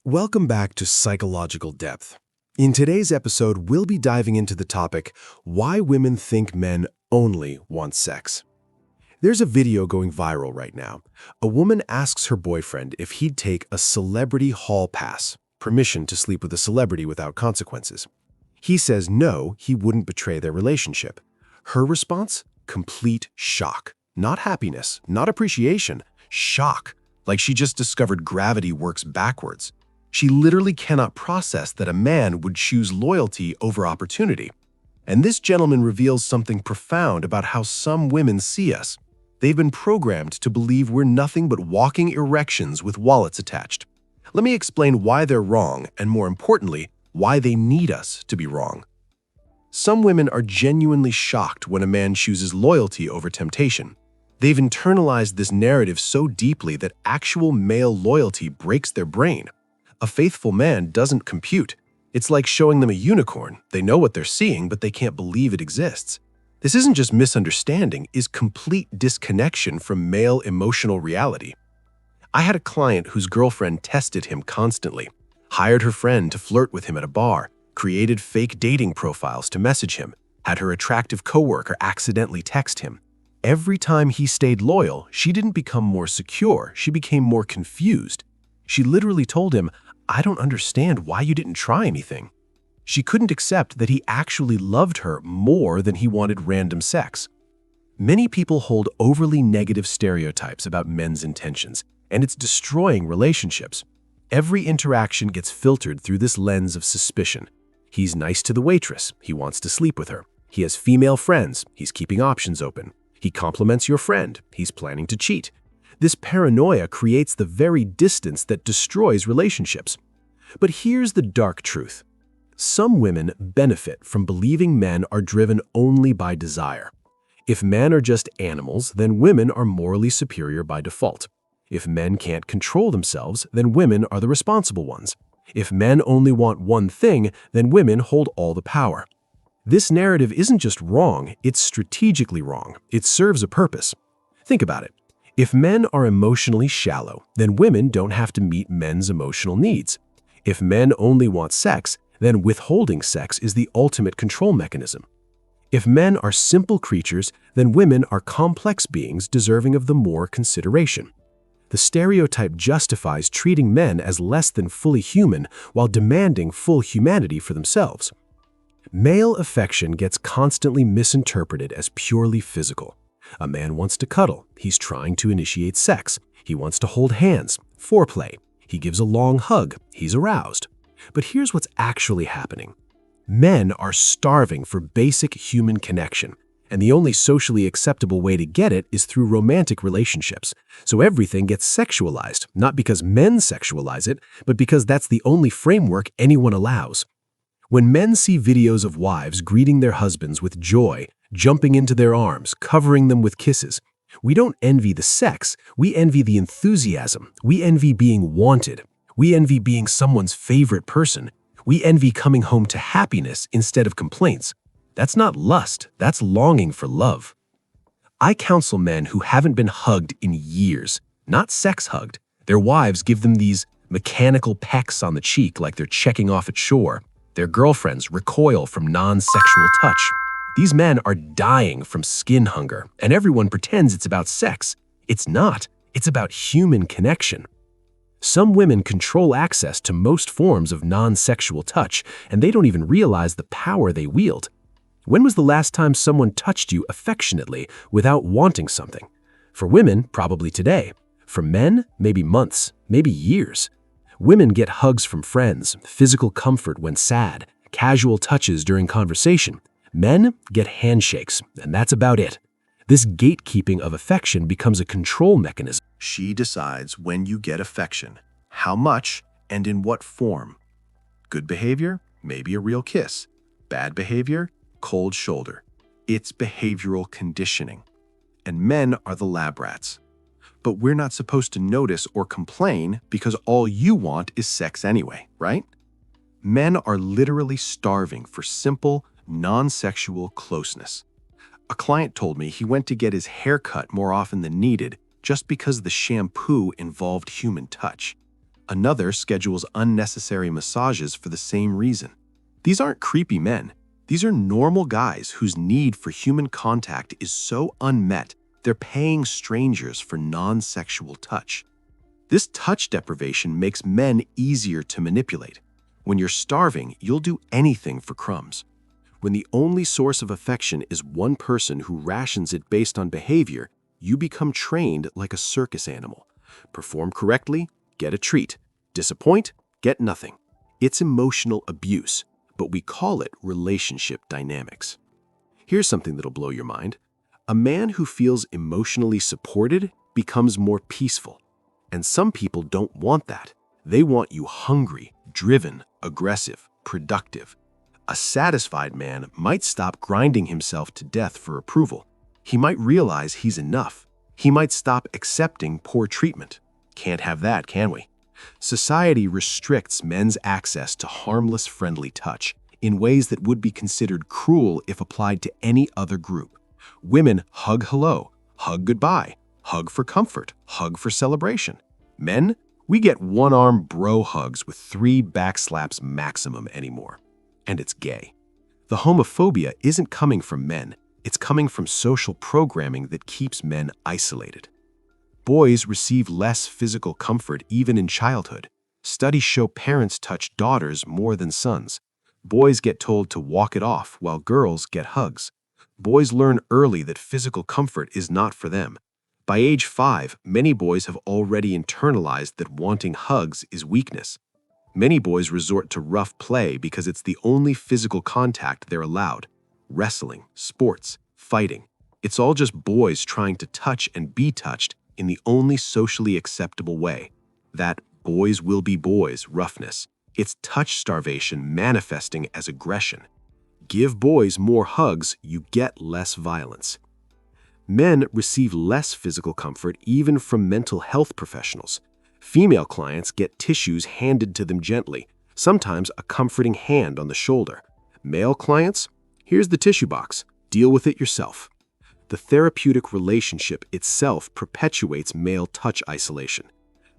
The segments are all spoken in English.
Welcome back to Psychological Depth. In today's episode, we'll be diving into the topic, why women think men only want sex. There's a video going viral right now. A woman asks her boyfriend if he'd take a celebrity hall pass, permission to sleep with a celebrity without consequences. He says no, he wouldn't betray their relationship. Her response? Complete shock. Not happiness, not appreciation, shock. Like she just discovered gravity works backwards. She literally cannot process that a man would choose loyalty over opportunity. And this gentleman reveals something profound about how some women see us. They've been programmed to believe we're nothing but walking erections with wallets attached. Let me explain why they're wrong, and more importantly, why they need us to be wrong. Some women are genuinely shocked when a man chooses loyalty over temptation. They've internalized this narrative so deeply that actual male loyalty breaks their brain. A faithful man doesn't compute. It's like showing them a unicorn. They know what they're seeing, but they can't believe it exists. This isn't just misunderstanding, it's complete disconnection from male emotional reality. I had a client whose girlfriend tested him constantly, hired her friend to flirt with him at a bar, created fake dating profiles to message him, had her attractive coworker accidentally text him. Every time he stayed loyal, she didn't become more secure, she became more confused. She literally told him, "I don't understand why you didn't try anything." She couldn't accept that he actually loved her more than he wanted random sex. Many people hold overly negative stereotypes about men's intentions, and it's destroying relationships. Every interaction gets filtered through this lens of suspicion. He's nice to the waitress, he wants to sleep with her. He has female friends, he's keeping options open. He compliments your friend, he's planning to cheat. This paranoia creates the very distance that destroys relationships. But here's the dark truth. Some women benefit from believing men are driven only by desire. If men are just animals, then women are morally superior by default. If men can't control themselves, then women are the responsible ones. If men only want one thing, then women hold all the power. This narrative isn't just wrong, it's strategically wrong. It serves a purpose. Think about it. If men are emotionally shallow, then women don't have to meet men's emotional needs. If men only want sex, then withholding sex is the ultimate control mechanism. If men are simple creatures, then women are complex beings deserving of the more consideration. The stereotype justifies treating men as less than fully human while demanding full humanity for themselves. Male affection gets constantly misinterpreted as purely physical. A man wants to cuddle, he's trying to initiate sex. He wants to hold hands, foreplay. He gives a long hug, he's aroused. But here's what's actually happening. Men are starving for basic human connection, and the only socially acceptable way to get it is through romantic relationships. So everything gets sexualized, not because men sexualize it, but because that's the only framework anyone allows. When men see videos of wives greeting their husbands with joy, jumping into their arms, covering them with kisses, we don't envy the sex, we envy the enthusiasm. We envy being wanted. We envy being someone's favorite person. We envy coming home to happiness instead of complaints. That's not lust, that's longing for love. I counsel men who haven't been hugged in years, not sex hugged. Their wives give them these mechanical pecks on the cheek like they're checking off at shore. Their girlfriends recoil from non-sexual touch. These men are dying from skin hunger, and everyone pretends it's about sex. It's not. It's about human connection. Some women control access to most forms of non-sexual touch, and they don't even realize the power they wield. When was the last time someone touched you affectionately without wanting something? For women, probably today. For men, maybe months, maybe years. Women get hugs from friends, physical comfort when sad, casual touches during conversation. Men get handshakes, and that's about it. This gatekeeping of affection becomes a control mechanism. She decides when you get affection, how much, and in what form. Good behavior? Maybe a real kiss. Bad behavior? Cold shoulder. It's behavioral conditioning. And men are the lab rats. But we're not supposed to notice or complain because all you want is sex anyway, right? Men are literally starving for simple, non-sexual closeness. A client told me he went to get his hair cut more often than needed just because the shampoo involved human touch. Another schedules unnecessary massages for the same reason. These aren't creepy men. These are normal guys whose need for human contact is so unmet, they're paying strangers for non-sexual touch. This touch deprivation makes men easier to manipulate. When you're starving, you'll do anything for crumbs. When the only source of affection is one person who rations it based on behavior, you become trained like a circus animal. Perform correctly, get a treat. Disappoint, get nothing. It's emotional abuse, but we call it relationship dynamics. Here's something that'll blow your mind. A man who feels emotionally supported becomes more peaceful. And some people don't want that. They want you hungry, driven, aggressive, productive. A satisfied man might stop grinding himself to death for approval. He might realize he's enough. He might stop accepting poor treatment. Can't have that, can we? Society restricts men's access to harmless, friendly touch in ways that would be considered cruel if applied to any other group. Women hug hello, hug goodbye, hug for comfort, hug for celebration. Men, we get one-arm bro hugs with 3 backslaps maximum anymore. And it's gay. The homophobia isn't coming from men, it's coming from social programming that keeps men isolated. Boys receive less physical comfort even in childhood. Studies show parents touch daughters more than sons. Boys get told to walk it off while girls get hugs. Boys learn early that physical comfort is not for them. By age 5, many boys have already internalized that wanting hugs is weakness. Many boys resort to rough play because it's the only physical contact they're allowed. Wrestling, sports, fighting. It's all just boys trying to touch and be touched in the only socially acceptable way. That boys will be boys roughness. It's touch starvation manifesting as aggression. Give boys more hugs, you get less violence. Men receive less physical comfort even from mental health professionals. Female clients get tissues handed to them gently, sometimes a comforting hand on the shoulder. Male clients, here's the tissue box, deal with it yourself. The therapeutic relationship itself perpetuates male touch isolation.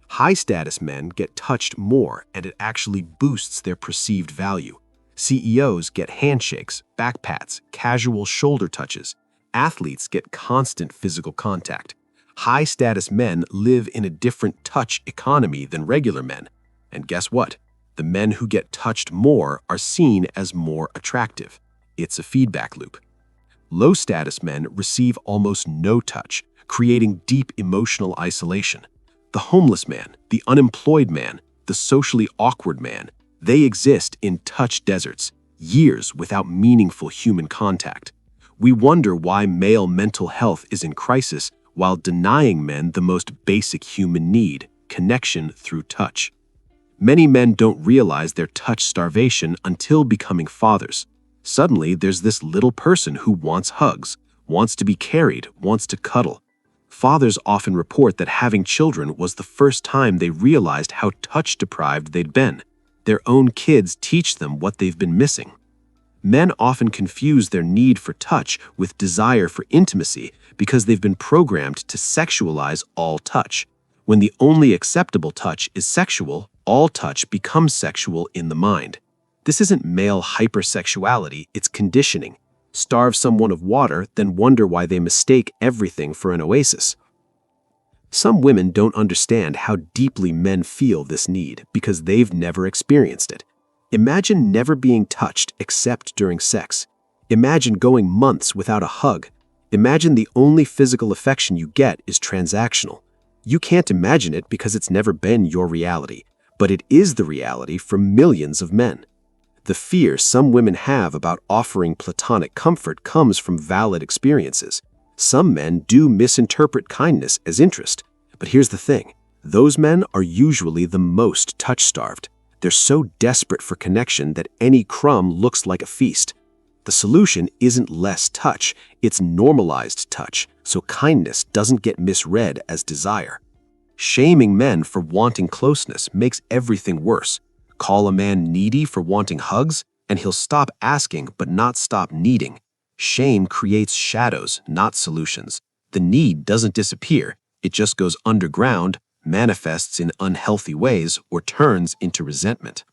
High-status men get touched more, and it actually boosts their perceived value. CEOs get handshakes, back pats, casual shoulder touches. Athletes get constant physical contact. High-status men live in a different touch economy than regular men. And guess what? The men who get touched more are seen as more attractive. It's a feedback loop. Low-status men receive almost no touch, creating deep emotional isolation. The homeless man, the unemployed man, the socially awkward man, they exist in touch deserts, years without meaningful human contact. We wonder why male mental health is in crisis while denying men the most basic human need, connection through touch. Many men don't realize their touch starvation until becoming fathers. Suddenly, there's this little person who wants hugs, wants to be carried, wants to cuddle. Fathers often report that having children was the first time they realized how touch-deprived they'd been. Their own kids teach them what they've been missing. Men often confuse their need for touch with desire for intimacy because they've been programmed to sexualize all touch. When the only acceptable touch is sexual, all touch becomes sexual in the mind. This isn't male hypersexuality, it's conditioning. Starve someone of water, then wonder why they mistake everything for an oasis. Some women don't understand how deeply men feel this need because they've never experienced it. Imagine never being touched except during sex. Imagine going months without a hug. Imagine the only physical affection you get is transactional. You can't imagine it because it's never been your reality, but it is the reality for millions of men. The fear some women have about offering platonic comfort comes from valid experiences. Some men do misinterpret kindness as interest, but here's the thing. Those men are usually the most touch-starved. They're so desperate for connection that any crumb looks like a feast. The solution isn't less touch, it's normalized touch, so kindness doesn't get misread as desire. Shaming men for wanting closeness makes everything worse. Call a man needy for wanting hugs, and he'll stop asking but not stop needing. Shame creates shadows, not solutions. The need doesn't disappear, it just goes underground, manifests in unhealthy ways, or turns into resentment.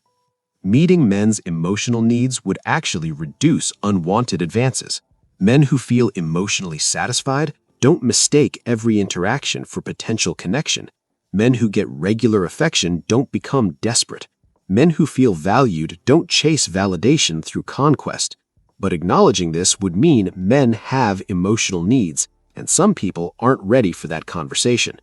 Meeting men's emotional needs would actually reduce unwanted advances. Men who feel emotionally satisfied don't mistake every interaction for potential connection. Men who get regular affection don't become desperate. Men who feel valued don't chase validation through conquest. But acknowledging this would mean men have emotional needs, and some people aren't ready for that conversation.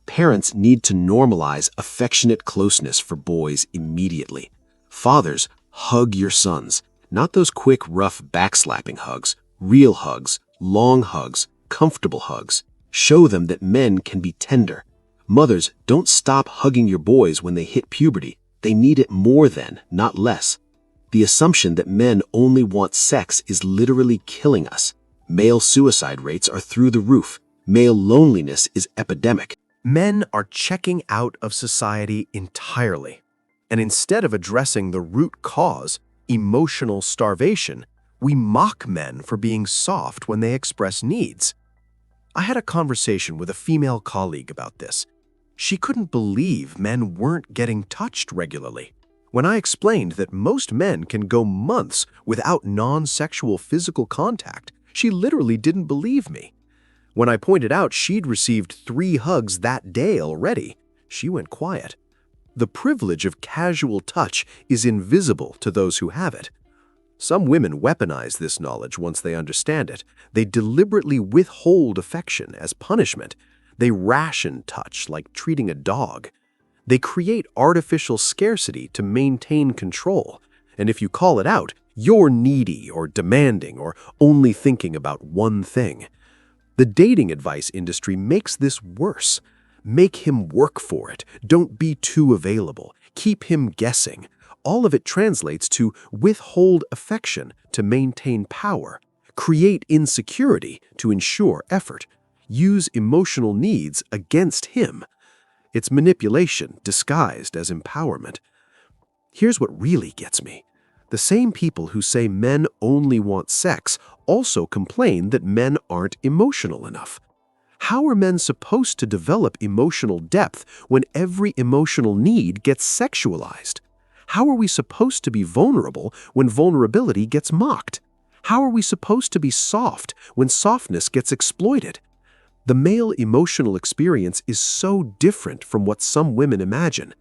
Parents need to normalize affectionate closeness for boys immediately. Fathers, hug your sons, not those quick, rough, backslapping hugs, real hugs, long hugs, comfortable hugs. Show them that men can be tender. Mothers, don't stop hugging your boys when they hit puberty. They need it more than, not less. The assumption that men only want sex is literally killing us. Male suicide rates are through the roof. Male loneliness is epidemic. Men are checking out of society entirely. And instead of addressing the root cause, emotional starvation, we mock men for being soft when they express needs. I had a conversation with a female colleague about this. She couldn't believe men weren't getting touched regularly. When I explained that most men can go months without non-sexual physical contact, she literally didn't believe me. When I pointed out she'd received 3 hugs that day already, she went quiet. The privilege of casual touch is invisible to those who have it. Some women weaponize this knowledge once they understand it. They deliberately withhold affection as punishment. They ration touch like treating a dog. They create artificial scarcity to maintain control. And if you call it out, you're needy or demanding or only thinking about one thing. The dating advice industry makes this worse. Make him work for it. Don't be too available. Keep him guessing. All of it translates to withhold affection to maintain power, create insecurity to ensure effort, use emotional needs against him. It's manipulation disguised as empowerment. Here's what really gets me. The same people who say men only want sex also complain that men aren't emotional enough. How are men supposed to develop emotional depth when every emotional need gets sexualized? How are we supposed to be vulnerable when vulnerability gets mocked? How are we supposed to be soft when softness gets exploited? The male emotional experience is so different from what some women imagine.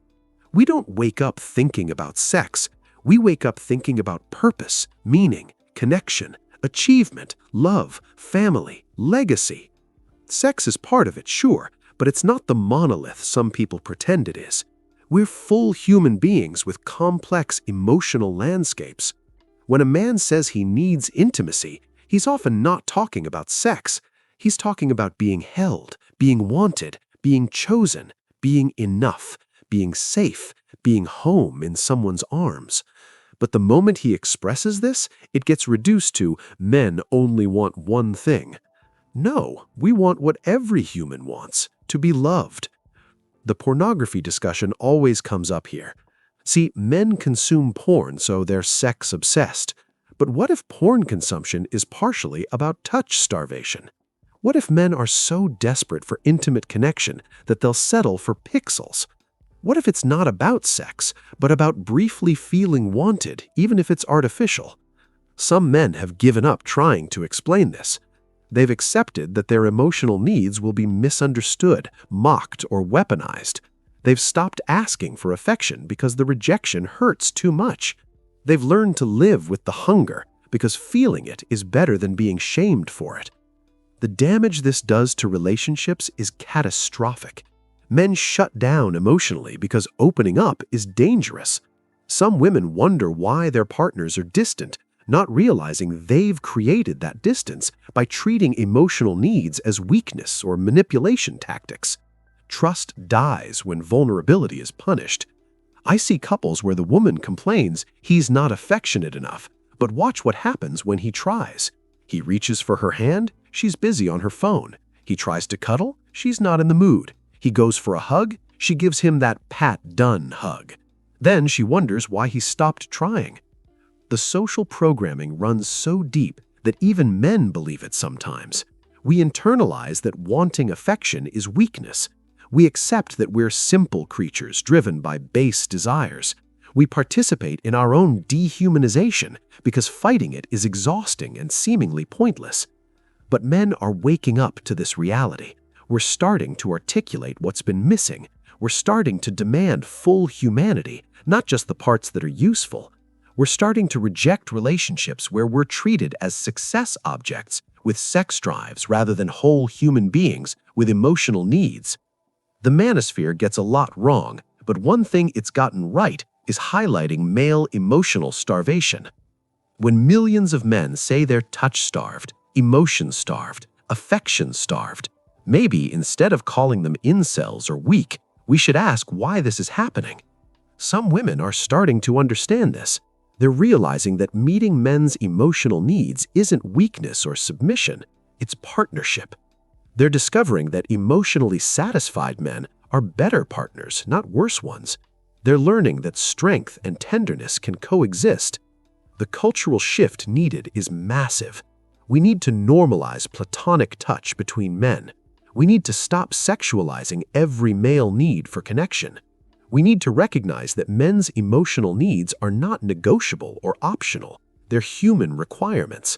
We don't wake up thinking about sex. We wake up thinking about purpose, meaning, connection, achievement, love, family, legacy. Sex is part of it, sure, but it's not the monolith some people pretend it is. We're full human beings with complex emotional landscapes. When a man says he needs intimacy, he's often not talking about sex. He's talking about being held, being wanted, being chosen, being enough, being safe, being home in someone's arms. But the moment he expresses this, it gets reduced to men only want one thing. No, we want what every human wants, to be loved. The pornography discussion always comes up here. See, men consume porn, so they're sex-obsessed. But what if porn consumption is partially about touch starvation? What if men are so desperate for intimate connection that they'll settle for pixels? What if it's not about sex, but about briefly feeling wanted, even if it's artificial? Some men have given up trying to explain this. They've accepted that their emotional needs will be misunderstood, mocked, or weaponized. They've stopped asking for affection because the rejection hurts too much. They've learned to live with the hunger because feeling it is better than being shamed for it. The damage this does to relationships is catastrophic. Men shut down emotionally because opening up is dangerous. Some women wonder why their partners are distant, not realizing they've created that distance by treating emotional needs as weakness or manipulation tactics. Trust dies when vulnerability is punished. I see couples where the woman complains he's not affectionate enough, but watch what happens when he tries. He reaches for her hand, she's busy on her phone. He tries to cuddle, she's not in the mood. He goes for a hug, she gives him that pat-done hug. Then she wonders why he stopped trying. The social programming runs so deep that even men believe it sometimes. We internalize that wanting affection is weakness. We accept that we're simple creatures driven by base desires. We participate in our own dehumanization because fighting it is exhausting and seemingly pointless. But men are waking up to this reality. We're starting to articulate what's been missing. We're starting to demand full humanity, not just the parts that are useful. We're starting to reject relationships where we're treated as success objects with sex drives rather than whole human beings with emotional needs. The manosphere gets a lot wrong, but one thing it's gotten right is highlighting male emotional starvation. When millions of men say they're touch-starved, emotion-starved, affection-starved, maybe instead of calling them incels or weak, we should ask why this is happening. Some women are starting to understand this. They're realizing that meeting men's emotional needs isn't weakness or submission, it's partnership. They're discovering that emotionally satisfied men are better partners, not worse ones. They're learning that strength and tenderness can coexist. The cultural shift needed is massive. We need to normalize platonic touch between men. We need to stop sexualizing every male need for connection. We need to recognize that men's emotional needs are not negotiable or optional. They're human requirements.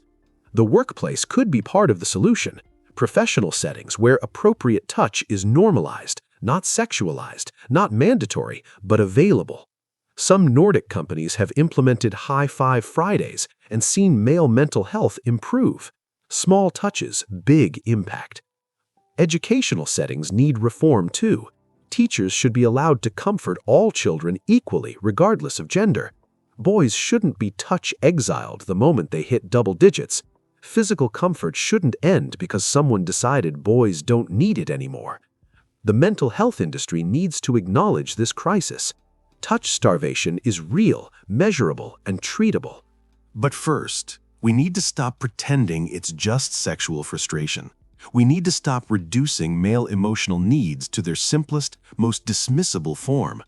The workplace could be part of the solution. Professional settings where appropriate touch is normalized, not sexualized, not mandatory, but available. Some Nordic companies have implemented High Five Fridays and seen male mental health improve. Small touches, big impact. Educational settings need reform too. Teachers should be allowed to comfort all children equally, regardless of gender. Boys shouldn't be touch-exiled the moment they hit double digits. Physical comfort shouldn't end because someone decided boys don't need it anymore. The mental health industry needs to acknowledge this crisis. Touch starvation is real, measurable, and treatable. But first, we need to stop pretending it's just sexual frustration. We need to stop reducing male emotional needs to their simplest, most dismissible form.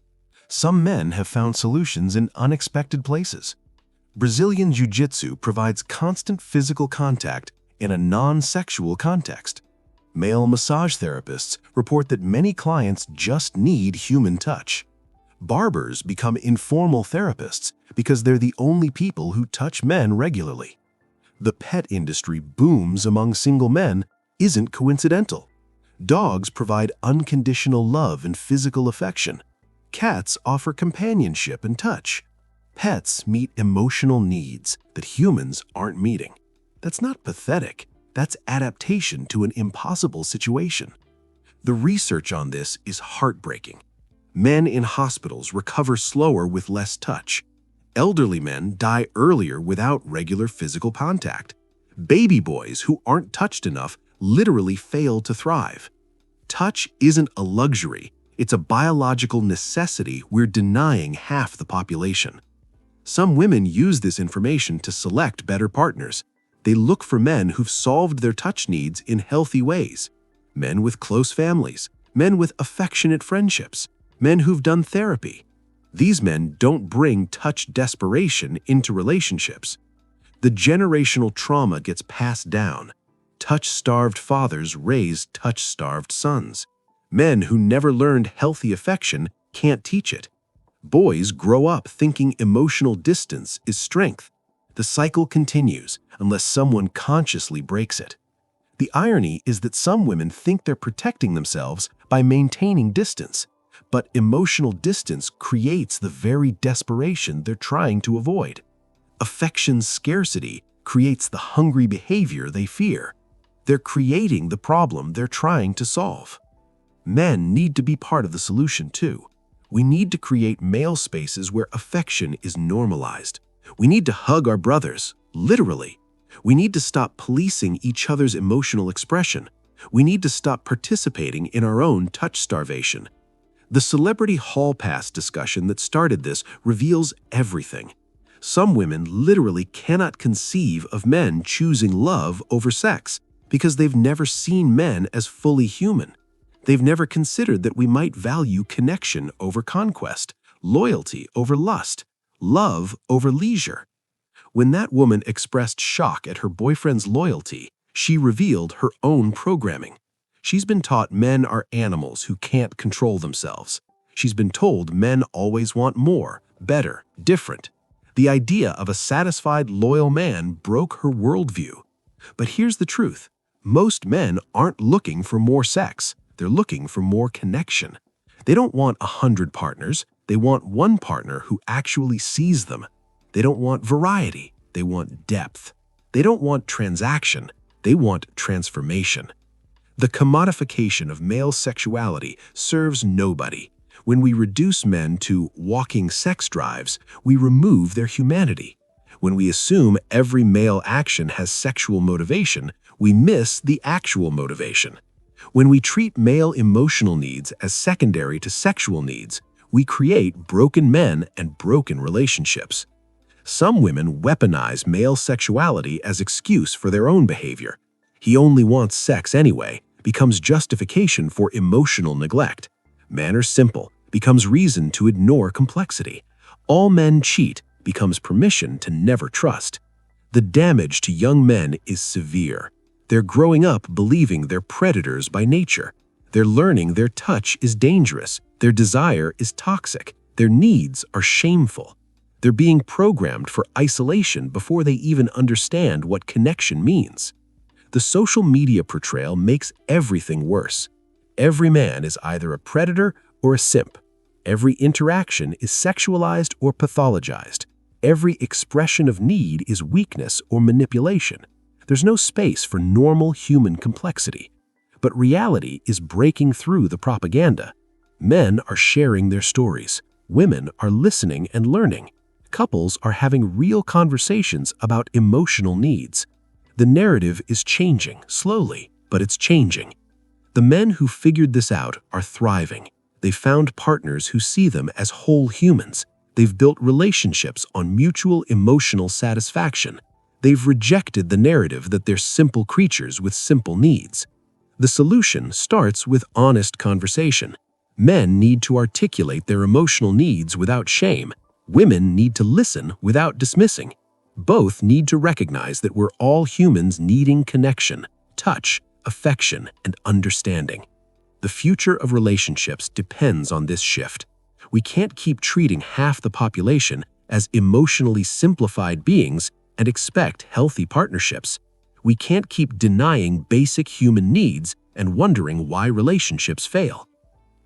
Some men have found solutions in unexpected places. Brazilian Jiu-Jitsu provides constant physical contact in a non-sexual context. Male massage therapists report that many clients just need human touch. Barbers become informal therapists because they're the only people who touch men regularly. The pet industry booms among single men isn't coincidental. Dogs provide unconditional love and physical affection. Cats offer companionship and touch. Pets meet emotional needs that humans aren't meeting. That's not pathetic. That's adaptation to an impossible situation. The research on this is heartbreaking. Men in hospitals recover slower with less touch. Elderly men die earlier without regular physical contact. Baby boys who aren't touched enough literally fail to thrive. Touch isn't a luxury, it's a biological necessity we're denying half the population. Some women use this information to select better partners. They look for men who've solved their touch needs in healthy ways. Men with close families, men with affectionate friendships, men who've done therapy. These men don't bring touch desperation into relationships. The generational trauma gets passed down. Touch-starved fathers raise touch-starved sons. Men who never learned healthy affection can't teach it. Boys grow up thinking emotional distance is strength. The cycle continues unless someone consciously breaks it. The irony is that some women think they're protecting themselves by maintaining distance, but emotional distance creates the very desperation they're trying to avoid. Affection scarcity creates the hungry behavior they fear. They're creating the problem they're trying to solve. Men need to be part of the solution too. We need to create male spaces where affection is normalized. We need to hug our brothers, literally. We need to stop policing each other's emotional expression. We need to stop participating in our own touch starvation. The celebrity hall pass discussion that started this reveals everything. Some women literally cannot conceive of men choosing love over sex because they've never seen men as fully human. They've never considered that we might value connection over conquest, loyalty over lust, love over leisure. When that woman expressed shock at her boyfriend's loyalty, she revealed her own programming. She's been taught men are animals who can't control themselves. She's been told men always want more, better, different. The idea of a satisfied, loyal man broke her worldview. But here's the truth. Most men aren't looking for more sex. They're looking for more connection. They don't want 100 partners. They want one partner who actually sees them. They don't want variety. They want depth. They don't want transaction. They want transformation. The commodification of male sexuality serves nobody. When we reduce men to walking sex drives, we remove their humanity. When we assume every male action has sexual motivation, we miss the actual motivation. When we treat male emotional needs as secondary to sexual needs, we create broken men and broken relationships. Some women weaponize male sexuality as excuse for their own behavior. He only wants sex anyway becomes justification for emotional neglect. Manners simple becomes reason to ignore complexity. All men cheat becomes permission to never trust. The damage to young men is severe. They're growing up believing they're predators by nature. They're learning their touch is dangerous. Their desire is toxic. Their needs are shameful. They're being programmed for isolation before they even understand what connection means. The social media portrayal makes everything worse. Every man is either a predator or a simp. Every interaction is sexualized or pathologized. Every expression of need is weakness or manipulation. There's no space for normal human complexity. But reality is breaking through the propaganda. Men are sharing their stories. Women are listening and learning. Couples are having real conversations about emotional needs. The narrative is changing, slowly, but it's changing. The men who figured this out are thriving. They've found partners who see them as whole humans. They've built relationships on mutual emotional satisfaction. They've rejected the narrative that they're simple creatures with simple needs. The solution starts with honest conversation. Men need to articulate their emotional needs without shame. Women need to listen without dismissing. Both need to recognize that we're all humans needing connection, touch, affection, and understanding. The future of relationships depends on this shift. We can't keep treating half the population as emotionally simplified beings and expect healthy partnerships. We can't keep denying basic human needs and wondering why relationships fail.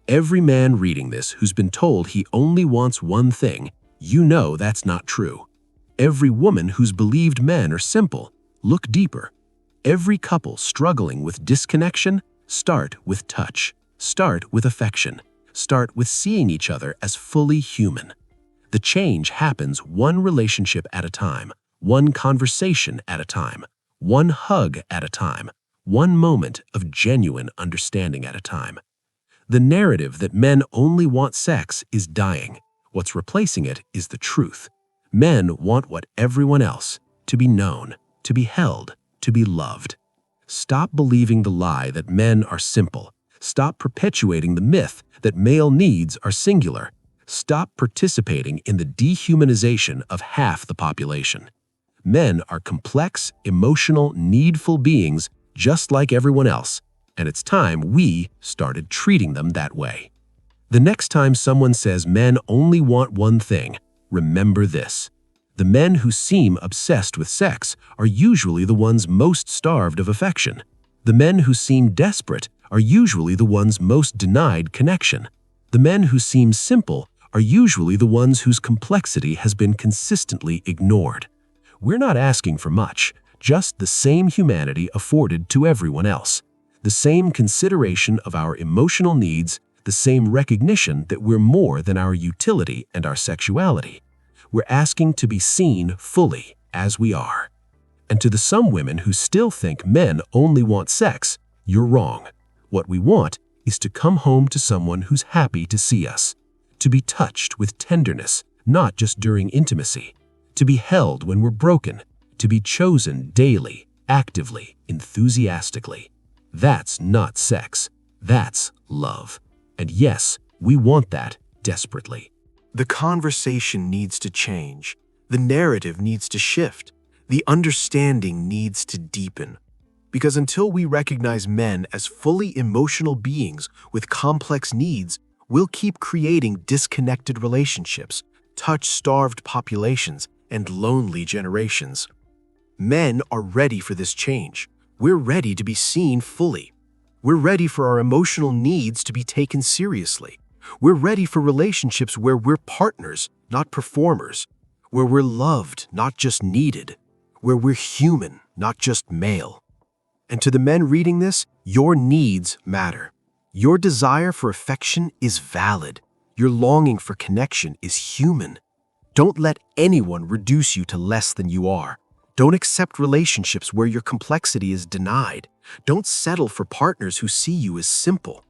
Every man reading this who's been told he only wants one thing, you know that's not true. Every woman who's believed men are simple, look deeper. Every couple struggling with disconnection, start with touch. Start with affection. Start with seeing each other as fully human. The change happens one relationship at a time, one conversation at a time, one hug at a time, one moment of genuine understanding at a time. The narrative that men only want sex is dying. What's replacing it is the truth. Men want what everyone else, to be known, to be held, to be loved. Stop believing the lie that men are simple. Stop perpetuating the myth that male needs are singular. Stop participating in the dehumanization of half the population. Men are complex, emotional, needful beings just like everyone else, and it's time we started treating them that way. The next time someone says men only want one thing, remember this. The men who seem obsessed with sex are usually the ones most starved of affection. The men who seem desperate are usually the ones most denied connection. The men who seem simple are usually the ones whose complexity has been consistently ignored. We're not asking for much, just the same humanity afforded to everyone else, the same consideration of our emotional needs, the same recognition that we're more than our utility and our sexuality. We're asking to be seen fully as we are. And to the some women who still think men only want sex, you're wrong. What we want is to come home to someone who's happy to see us, to be touched with tenderness, not just during intimacy, to be held when we're broken, to be chosen daily, actively, enthusiastically. That's not sex. That's love. And yes, we want that desperately. The conversation needs to change. The narrative needs to shift. The understanding needs to deepen. Because until we recognize men as fully emotional beings with complex needs, we'll keep creating disconnected relationships, touch-starved populations, and lonely generations. Men are ready for this change. We're ready to be seen fully. We're ready for our emotional needs to be taken seriously. We're ready for relationships where we're partners, not performers, where we're loved, not just needed, where we're human, not just male. And to the men reading this, your needs matter. Your desire for affection is valid. Your longing for connection is human. Don't let anyone reduce you to less than you are. Don't accept relationships where your complexity is denied. Don't settle for partners who see you as simple.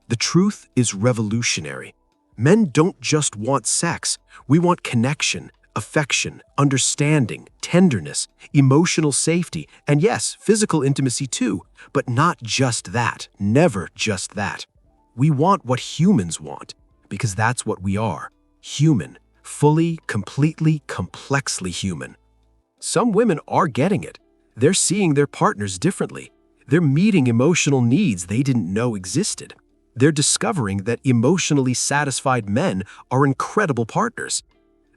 The truth is revolutionary. Men don't just want sex. We want connection, affection, understanding, tenderness, emotional safety, and yes, physical intimacy too, but not just that, never just that. We want what humans want, because that's what we are, human, fully, completely, complexly human. Some women are getting it. They're seeing their partners differently. They're meeting emotional needs they didn't know existed. They're discovering that emotionally satisfied men are incredible partners.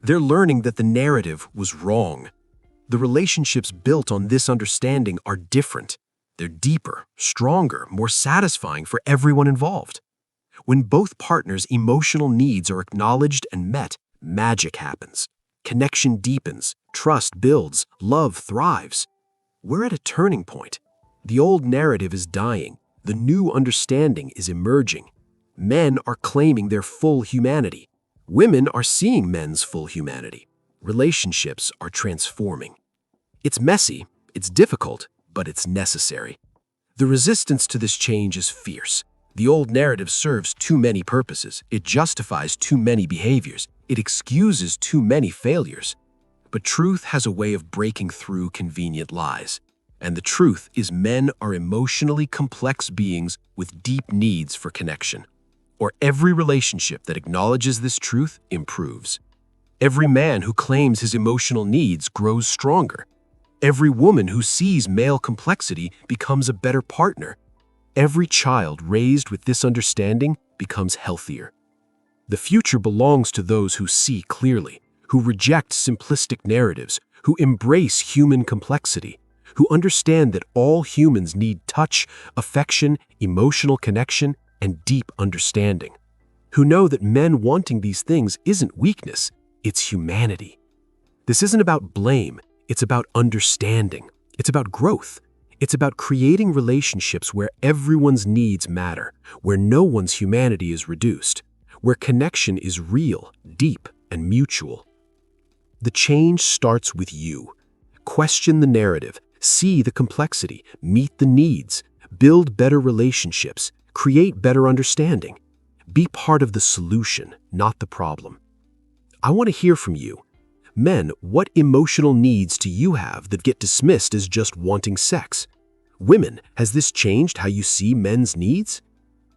They're learning that the narrative was wrong. The relationships built on this understanding are different. They're deeper, stronger, more satisfying for everyone involved. When both partners' emotional needs are acknowledged and met, magic happens. Connection deepens, trust builds, love thrives. We're at a turning point. The old narrative is dying. The new understanding is emerging. Men are claiming their full humanity. Women are seeing men's full humanity. Relationships are transforming. It's messy, it's difficult, but it's necessary. The resistance to this change is fierce. The old narrative serves too many purposes. It justifies too many behaviors. It excuses too many failures. But truth has a way of breaking through convenient lies. And the truth is men are emotionally complex beings with deep needs for connection. Or every relationship that acknowledges this truth improves. Every man who claims his emotional needs grows stronger. Every woman who sees male complexity becomes a better partner. Every child raised with this understanding becomes healthier. The future belongs to those who see clearly, who reject simplistic narratives, who embrace human complexity, who understand that all humans need touch, affection, emotional connection, and deep understanding, who know that men wanting these things isn't weakness, it's humanity. This isn't about blame, it's about understanding. It's about growth. It's about creating relationships where everyone's needs matter, where no one's humanity is reduced, where connection is real, deep, and mutual. The change starts with you. Question the narrative, see the complexity, meet the needs, build better relationships, create better understanding. Be part of the solution, not the problem. I want to hear from you. Men, what emotional needs do you have that get dismissed as just wanting sex? Women, has this changed how you see men's needs?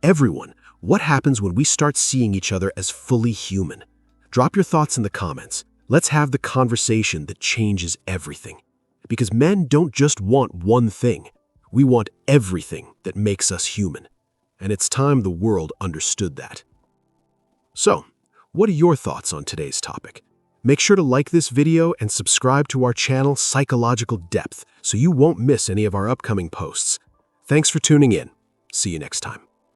Everyone, what happens when we start seeing each other as fully human? Drop your thoughts in the comments. Let's have the conversation that changes everything. Because men don't just want one thing. We want everything that makes us human. And it's time the world understood that. So, what are your thoughts on today's topic? Make sure to like this video and subscribe to our channel Psychological Depth so you won't miss any of our upcoming posts. Thanks for tuning in. See you next time.